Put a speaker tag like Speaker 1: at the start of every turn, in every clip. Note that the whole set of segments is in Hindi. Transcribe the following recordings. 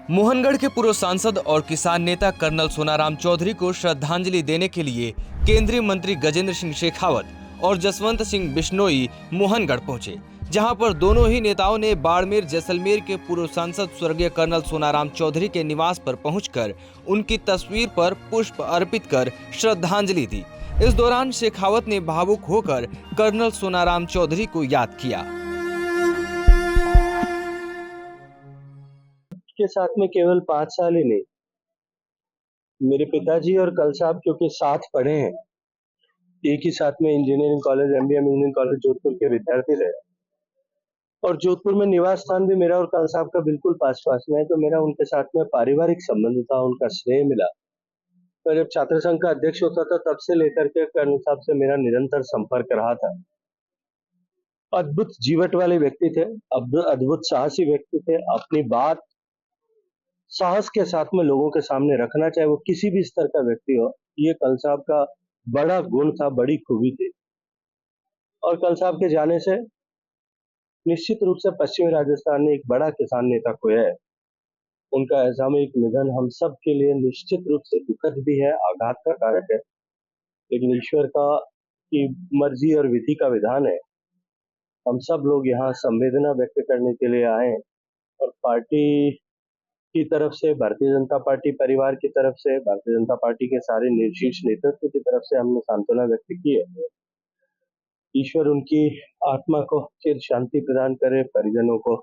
Speaker 1: मोहनगढ़ के पूर्व सांसद और किसान नेता कर्नल सोनाराम चौधरी को श्रद्धांजलि देने के लिए केंद्रीय मंत्री गजेंद्र सिंह शेखावत और जसवंत सिंह बिश्नोई मोहनगढ़ पहुंचे, जहां पर दोनों ही नेताओं ने बाड़मेर जैसलमेर के पूर्व सांसद स्वर्गीय कर्नल सोनाराम चौधरी के निवास पर पहुंचकर उनकी तस्वीर पर पुष्प अर्पित कर श्रद्धांजलि दी। इस दौरान शेखावत ने भावुक होकर कर्नल सोनाराम चौधरी को याद किया।
Speaker 2: के साथ में केवल 5 साल ही नहीं, मेरे पिताजी और कल साहब क्योंकि साथ पढ़े हैं, एक ही साथ में engineering college, MBM engineering college Jodhpur के विद्यार्थी रहे और जोधपुर में निवास स्थान भी मेरा और कल साहब का बिल्कुल पास में है, तो मेरा उनके साथ में पारिवारिक संबंध था, उनका स्नेह मिला। तो जब छात्र संघ का अध्यक्ष होता था तब से लेकर के कर्नल साहब से मेरा निरंतर संपर्क रहा था। अद्भुत जीवट वाले व्यक्ति थे, अद्भुत साहसी व्यक्ति थे, अपनी बात साहस के साथ में लोगों के सामने रखना, चाहे वो किसी भी स्तर का व्यक्ति हो, ये कल साहब का बड़ा गुण था, बड़ी खूबी थी। और कल साहब के जाने से निश्चित रूप से पश्चिमी राजस्थान ने एक बड़ा किसान नेता खोया है। उनका असामयिक निधन हम सब के लिए निश्चित रूप से दुखद भी है, आघात का कारक है, लेकिन ईश्वर की मर्जी और विधि का विधान है। हम सब लोग यहाँ संवेदना व्यक्त करने के लिए आए और पार्टी की तरफ से, भारतीय जनता पार्टी परिवार की तरफ से, भारतीय जनता पार्टी के सारे शीर्ष नेतृत्व की तरफ से हमने सांत्वना व्यक्त की है। ईश्वर उनकी आत्मा को चिर शांति प्रदान करे, परिजनों को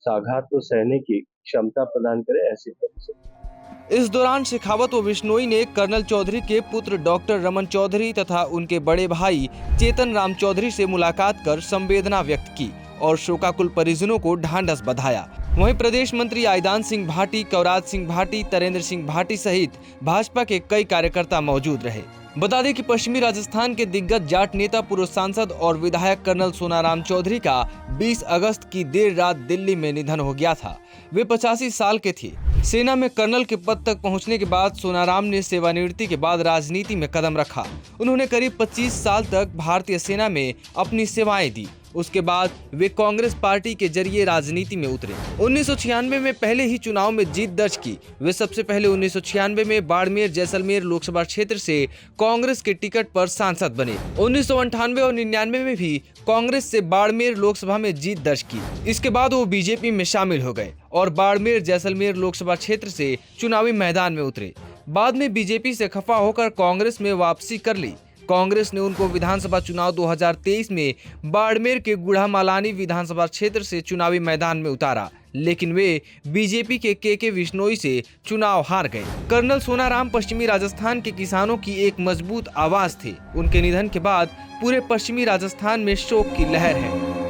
Speaker 2: आघात को सहने की क्षमता प्रदान करे, ऐसी तरह से।
Speaker 1: इस दौरान शेखावत व बिश्नोई ने कर्नल चौधरी के पुत्र डॉक्टर रमन चौधरी तथा उनके बड़े भाई चेतन राम चौधरी से मुलाकात कर संवेदना व्यक्त की और शोकाकुल परिजनों को ढांढस बधाया। वहीं प्रदेश मंत्री आईदान सिंह भाटी, कवराज सिंह भाटी, तरेंद्र सिंह भाटी सहित भाजपा के कई कार्यकर्ता मौजूद रहे। बता दें कि पश्चिमी राजस्थान के दिग्गज जाट नेता, पूर्व सांसद और विधायक कर्नल सोनाराम चौधरी का 20 अगस्त की देर रात दिल्ली में निधन हो गया था। वे 85 साल के थे। सेना में कर्नल के पद तक पहुंचने के बाद सोनाराम ने सेवानिवृत्ति के बाद राजनीति में कदम रखा। उन्होंने करीब 25 साल तक भारतीय सेना में अपनी सेवाएं दी। उसके बाद वे कांग्रेस पार्टी के जरिए राजनीति में उतरे। 1996 में पहले ही चुनाव में जीत दर्ज की। वे सबसे पहले 1996 में बाड़मेर जैसलमेर लोकसभा क्षेत्र से कांग्रेस के टिकट पर सांसद बने। 1998 और 99 में भी कांग्रेस से बाड़मेर लोकसभा में जीत दर्ज की। इसके बाद वो बीजेपी में शामिल हो गए और बाड़मेर जैसलमेर लोकसभा क्षेत्र से चुनावी मैदान में उतरे। बाद में बीजेपी से खफा होकर कांग्रेस में वापसी कर ली। कांग्रेस ने उनको विधानसभा चुनाव 2023 में बाड़मेर के गुढ़ामालानी विधानसभा क्षेत्र से चुनावी मैदान में उतारा, लेकिन वे बीजेपी के बिश्नोई से चुनाव हार गए। कर्नल सोनाराम पश्चिमी राजस्थान के किसानों की एक मजबूत आवाज थे। उनके निधन के बाद पूरे पश्चिमी राजस्थान में शोक की लहर है।